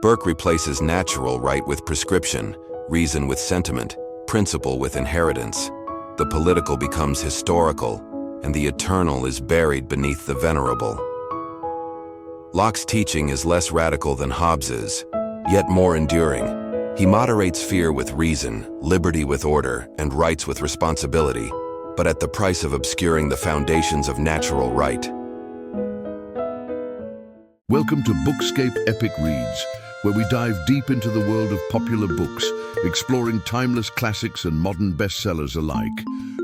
Burke replaces natural right with prescription, reason with sentiment, principle with inheritance. The political becomes historical, and the eternal is buried beneath the venerable. Locke's teaching is less radical than Hobbes's, yet more enduring. He moderates fear with reason, liberty with order, and rights with responsibility, but at the price of obscuring the foundations of natural right. Welcome to Bookscape Epic Reads, where we dive deep into the world of popular books, exploring timeless classics and modern bestsellers alike.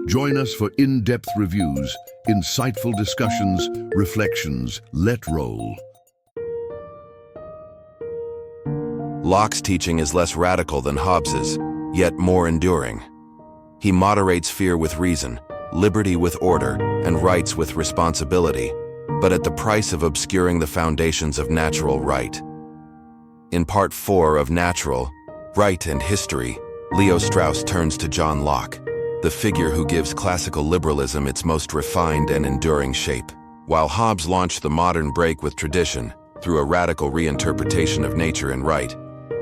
Join us for in-depth reviews, insightful discussions, reflections. Let roll. Locke's teaching is less radical than Hobbes's, yet more enduring. He moderates fear with reason, liberty with order, and rights with responsibility, but at the price of obscuring the foundations of natural right. In Part 4 of Natural, Right and History, Leo Strauss turns to John Locke, the figure who gives classical liberalism its most refined and enduring shape. While Hobbes launched the modern break with tradition through a radical reinterpretation of nature and right,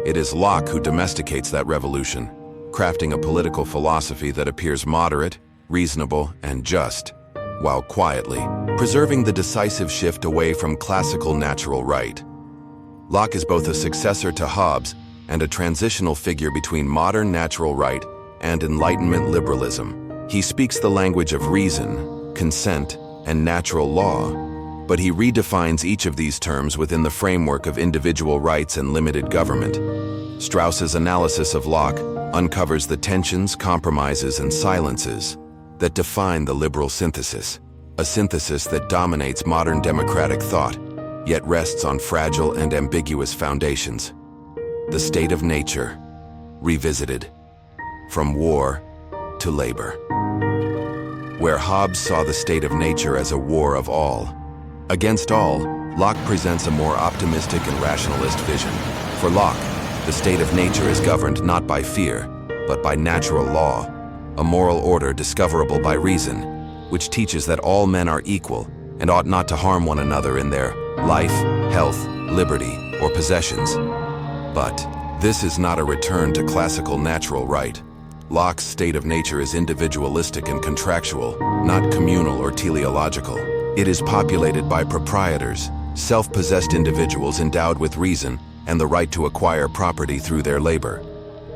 it is Locke who domesticates that revolution, crafting a political philosophy that appears moderate, reasonable, and just, while quietly preserving the decisive shift away from classical natural right. Locke is both a successor to Hobbes and a transitional figure between modern natural right and Enlightenment liberalism. He speaks the language of reason, consent, and natural law, but he redefines each of these terms within the framework of individual rights and limited government. Strauss's analysis of Locke uncovers the tensions, compromises, and silences that define the liberal synthesis, a synthesis that dominates modern democratic thought, yet rests on fragile and ambiguous foundations. The state of nature, revisited, from war to labor. Where Hobbes saw the state of nature as a war of all against all, Locke presents a more optimistic and rationalist vision. For Locke, the state of nature is governed not by fear, but by natural law, a moral order discoverable by reason, which teaches that all men are equal and ought not to harm one another in their life, health, liberty, or possessions. But this is not a return to classical natural right. Locke's state of nature is individualistic and contractual, not communal or teleological. It is populated by proprietors, self-possessed individuals endowed with reason and the right to acquire property through their labor.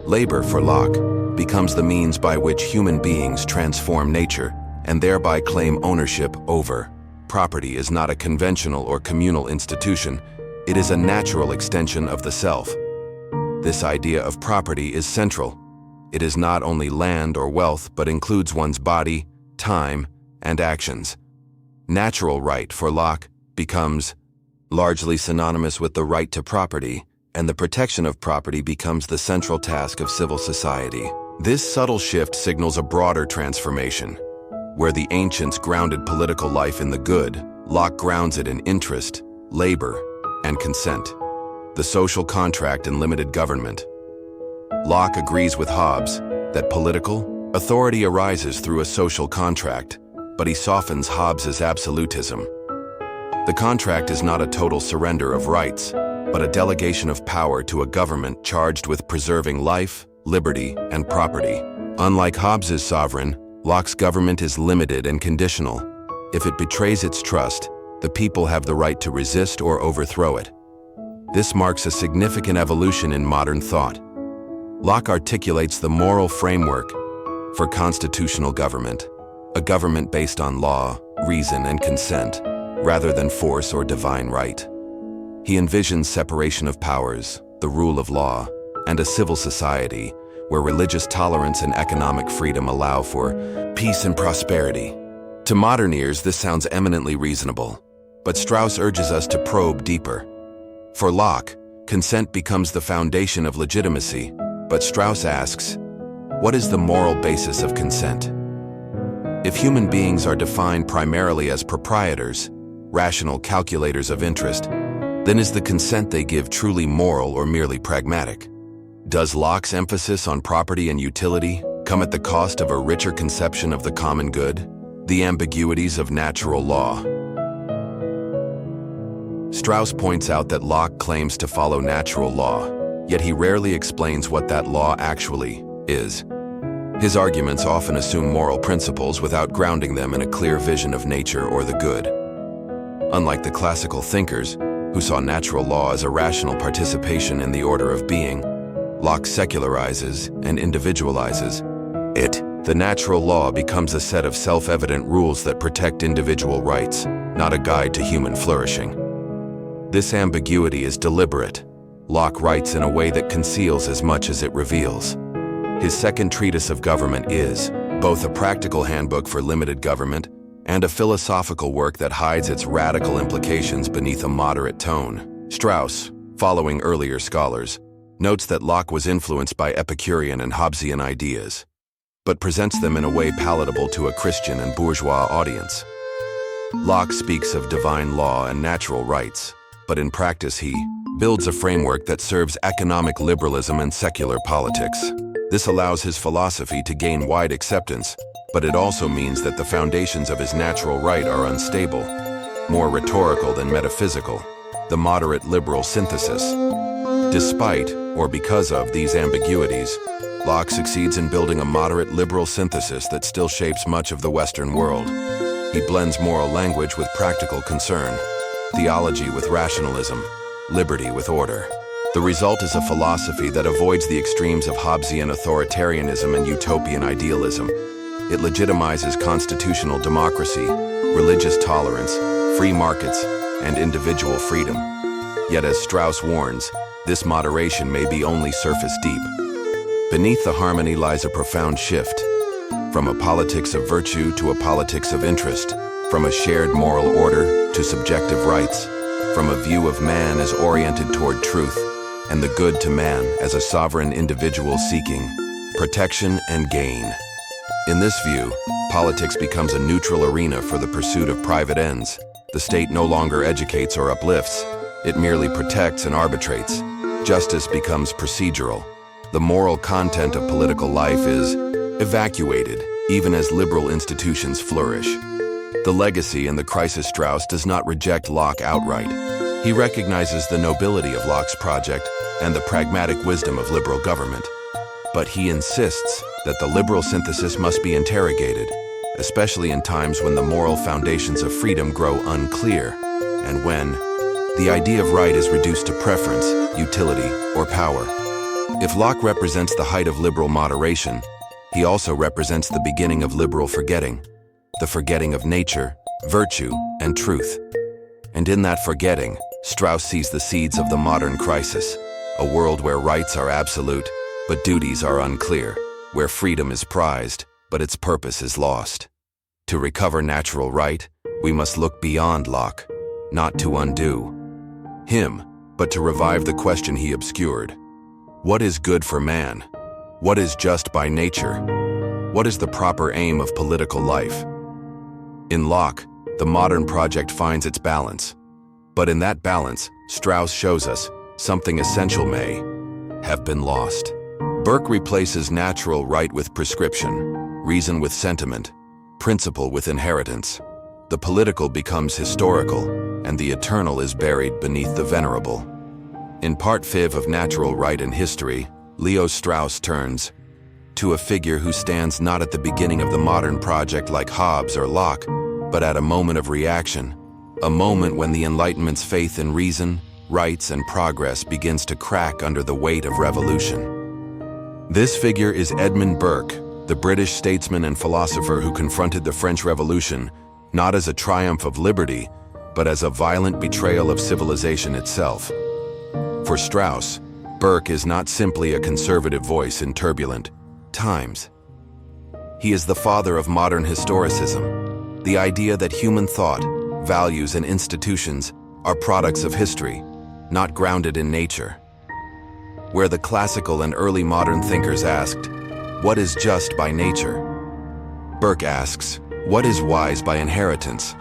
Labor, for Locke, becomes the means by which human beings transform nature and thereby claim ownership over. Property is not a conventional or communal institution, it is a natural extension of the self. This idea of property is central. It is not only land or wealth, but includes one's body, time, and actions. Natural right, for Locke, becomes largely synonymous with the right to property, and the protection of property becomes the central task of civil society. This subtle shift signals a broader transformation. Where the ancients grounded political life in the good, Locke grounds it in interest, labor, and consent, the social contract and limited government. Locke agrees with Hobbes that political authority arises through a social contract, but he softens Hobbes's absolutism. The contract is not a total surrender of rights, but a delegation of power to a government charged with preserving life, liberty, and property. Unlike Hobbes's sovereign, Locke's government is limited and conditional. If it betrays its trust, the people have the right to resist or overthrow it. This marks a significant evolution in modern thought. Locke articulates the moral framework for constitutional government, a government based on law, reason, and consent, rather than force or divine right. He envisions separation of powers, the rule of law, and a civil society where religious tolerance and economic freedom allow for peace and prosperity. To modern ears, this sounds eminently reasonable, but Strauss urges us to probe deeper. For Locke, consent becomes the foundation of legitimacy, but Strauss asks, what is the moral basis of consent? If human beings are defined primarily as proprietors, rational calculators of interest, then is the consent they give truly moral or merely pragmatic? Does Locke's emphasis on property and utility come at the cost of a richer conception of the common good, the ambiguities of natural law? Strauss points out that Locke claims to follow natural law, yet he rarely explains what that law actually is. His arguments often assume moral principles without grounding them in a clear vision of nature or the good. Unlike the classical thinkers, who saw natural law as a rational participation in the order of being, Locke secularizes and individualizes it. The natural law becomes a set of self-evident rules that protect individual rights, not a guide to human flourishing. This ambiguity is deliberate. Locke writes in a way that conceals as much as it reveals. His second treatise of government is both a practical handbook for limited government and a philosophical work that hides its radical implications beneath a moderate tone. Strauss, following earlier scholars, notes that Locke was influenced by Epicurean and Hobbesian ideas, but presents them in a way palatable to a Christian and bourgeois audience. Locke speaks of divine law and natural rights, but in practice he builds a framework that serves economic liberalism and secular politics. This allows his philosophy to gain wide acceptance, but it also means that the foundations of his natural right are unstable, more rhetorical than metaphysical, the moderate liberal synthesis. Despite, or because of, these ambiguities, Locke succeeds in building a moderate liberal synthesis that still shapes much of the Western world. He blends moral language with practical concern, theology with rationalism, liberty with order. The result is a philosophy that avoids the extremes of Hobbesian authoritarianism and utopian idealism. It legitimizes constitutional democracy, religious tolerance, free markets, and individual freedom. Yet, as Strauss warns, this moderation may be only surface deep. Beneath the harmony lies a profound shift, from a politics of virtue to a politics of interest, from a shared moral order to subjective rights, from a view of man as oriented toward truth, and the good to man as a sovereign individual seeking protection and gain. In this view, politics becomes a neutral arena for the pursuit of private ends. The state no longer educates or uplifts, it merely protects and arbitrates. Justice becomes procedural. The moral content of political life is evacuated, even as liberal institutions flourish. The legacy in the crisis Strauss does not reject Locke outright. He recognizes the nobility of Locke's project and the pragmatic wisdom of liberal government. But he insists that the liberal synthesis must be interrogated, especially in times when the moral foundations of freedom grow unclear, and when the idea of right is reduced to preference, utility, or power. If Locke represents the height of liberal moderation, he also represents the beginning of liberal forgetting, the forgetting of nature, virtue, and truth. And in that forgetting, Strauss sees the seeds of the modern crisis, a world where rights are absolute, but duties are unclear, where freedom is prized, but its purpose is lost. To recover natural right, we must look beyond Locke, not to undo him, but to revive the question he obscured. What is good for man? What is just by nature? What is the proper aim of political life? In Locke, the modern project finds its balance. But in that balance, Strauss shows us something essential may have been lost. Burke replaces natural right with prescription, reason with sentiment, principle with inheritance. The political becomes historical, and the eternal is buried beneath the venerable. In Part 5 of Natural Right and History, Leo Strauss turns to a figure who stands not at the beginning of the modern project like Hobbes or Locke, but at a moment of reaction, a moment when the Enlightenment's faith in reason, rights, and progress begins to crack under the weight of revolution. This figure is Edmund Burke, the British statesman and philosopher who confronted the French Revolution not as a triumph of liberty, but as a violent betrayal of civilization itself. For Strauss, Burke is not simply a conservative voice in turbulent times. He is the father of modern historicism, the idea that human thought, values, and institutions are products of history, not grounded in nature. Where the classical and early modern thinkers asked, "What is just by nature?" Burke asks, "What is wise by inheritance?"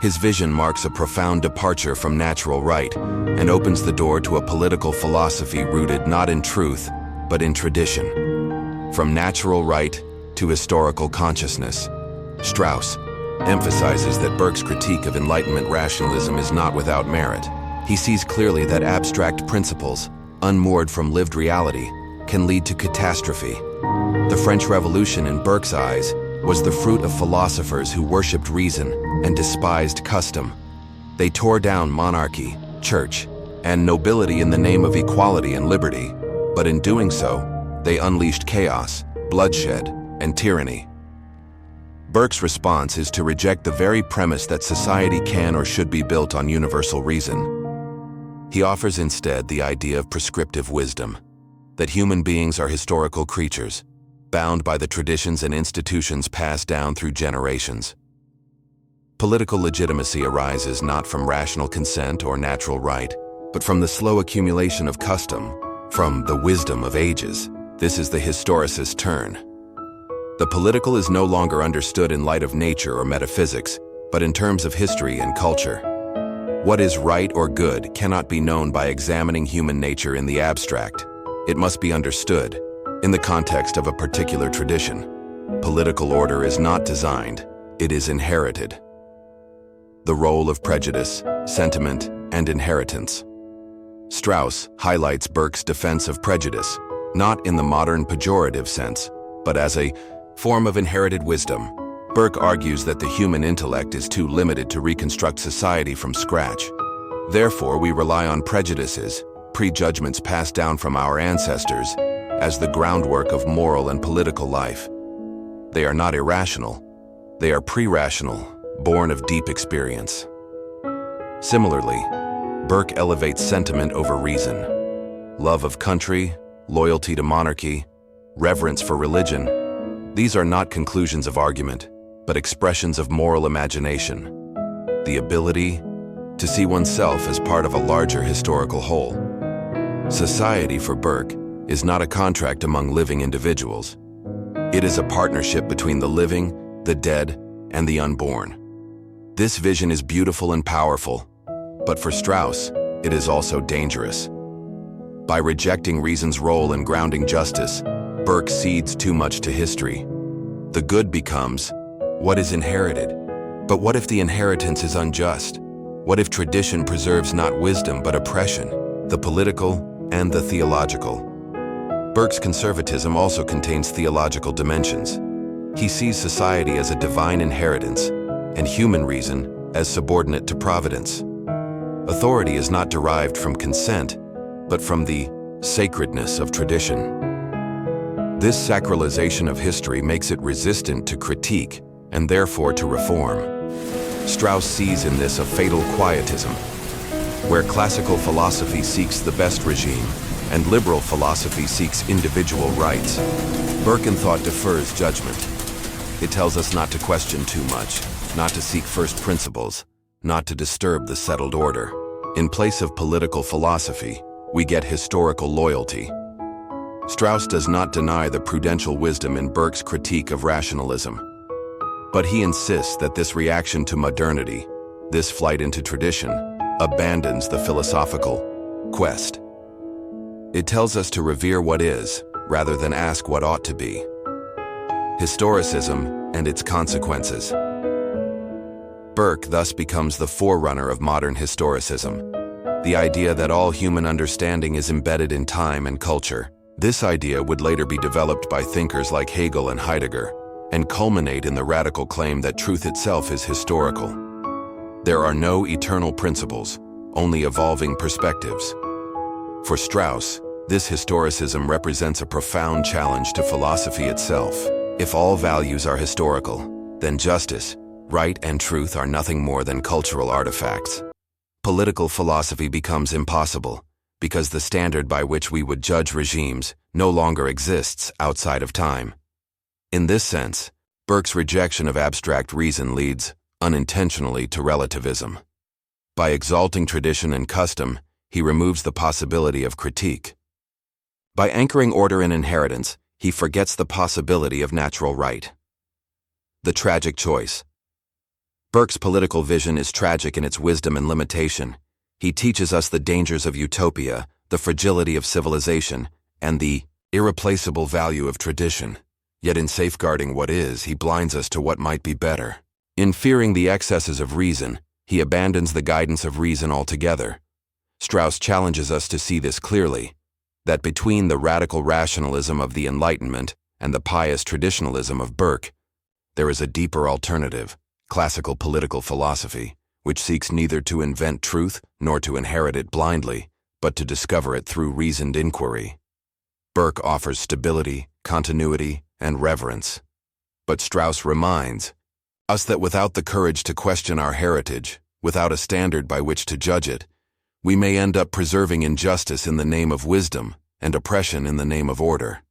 His vision marks a profound departure from natural right and opens the door to a political philosophy rooted not in truth, but in tradition. From natural right to historical consciousness, Strauss emphasizes that Burke's critique of Enlightenment rationalism is not without merit. He sees clearly that abstract principles, unmoored from lived reality, can lead to catastrophe. The French Revolution, in Burke's eyes, was the fruit of philosophers who worshipped reason and despised custom. They tore down monarchy, church, and nobility in the name of equality and liberty, but in doing so, they unleashed chaos, bloodshed, and tyranny. Burke's response is to reject the very premise that society can or should be built on universal reason. He offers instead the idea of prescriptive wisdom, that human beings are historical creatures, bound by the traditions and institutions passed down through generations. Political legitimacy arises not from rational consent or natural right, but from the slow accumulation of custom, from the wisdom of ages. This is the historicist's turn. The political is no longer understood in light of nature or metaphysics, but in terms of history and culture. What is right or good cannot be known by examining human nature in the abstract. It must be understood in the context of a particular tradition. Political order is not designed, it is inherited. The role of prejudice, sentiment, and inheritance. Strauss highlights Burke's defense of prejudice, not in the modern pejorative sense, but as a form of inherited wisdom. Burke argues that the human intellect is too limited to reconstruct society from scratch. Therefore, we rely on prejudices, prejudgments passed down from our ancestors, as the groundwork of moral and political life. They are not irrational. They are pre-rational, born of deep experience. Similarly, Burke elevates sentiment over reason. Love of country, loyalty to monarchy, reverence for religion. These are not conclusions of argument, but expressions of moral imagination. The ability to see oneself as part of a larger historical whole. Society, for Burke, is not a contract among living individuals. It is a partnership between the living, the dead, and the unborn. This vision is beautiful and powerful, but for Strauss, it is also dangerous. By rejecting reason's role in grounding justice, Burke cedes too much to history. The good becomes what is inherited. But what if the inheritance is unjust? What if tradition preserves not wisdom but oppression, the political and the theological? Burke's conservatism also contains theological dimensions. He sees society as a divine inheritance and human reason as subordinate to providence. Authority is not derived from consent, but from the sacredness of tradition. This sacralization of history makes it resistant to critique and therefore to reform. Strauss sees in this a fatal quietism, where classical philosophy seeks the best regime and liberal philosophy seeks individual rights. Burke thought defers judgment. It tells us not to question too much, not to seek first principles, not to disturb the settled order. In place of political philosophy, we get historical loyalty. Strauss does not deny the prudential wisdom in Burke's critique of rationalism, but he insists that this reaction to modernity, this flight into tradition, abandons the philosophical quest. It tells us to revere what is, rather than ask what ought to be. Historicism and its consequences. Burke thus becomes the forerunner of modern historicism, the idea that all human understanding is embedded in time and culture. This idea would later be developed by thinkers like Hegel and Heidegger, and culminate in the radical claim that truth itself is historical. There are no eternal principles, only evolving perspectives. For Strauss, this historicism represents a profound challenge to philosophy itself. If all values are historical, then justice, right, and truth are nothing more than cultural artifacts. Political philosophy becomes impossible, because the standard by which we would judge regimes no longer exists outside of time. In this sense, Burke's rejection of abstract reason leads, unintentionally, to relativism. By exalting tradition and custom, he removes the possibility of critique. By anchoring order in inheritance, he forgets the possibility of natural right. The tragic choice. Burke's political vision is tragic in its wisdom and limitation. He teaches us the dangers of utopia, the fragility of civilization, and the irreplaceable value of tradition. Yet in safeguarding what is, he blinds us to what might be better. In fearing the excesses of reason, he abandons the guidance of reason altogether. Strauss challenges us to see this clearly, that between the radical rationalism of the Enlightenment and the pious traditionalism of Burke, there is a deeper alternative, classical political philosophy, which seeks neither to invent truth nor to inherit it blindly, but to discover it through reasoned inquiry. Burke offers stability, continuity, and reverence. But Strauss reminds us that without the courage to question our heritage, without a standard by which to judge it, we may end up preserving injustice in the name of wisdom and oppression in the name of order.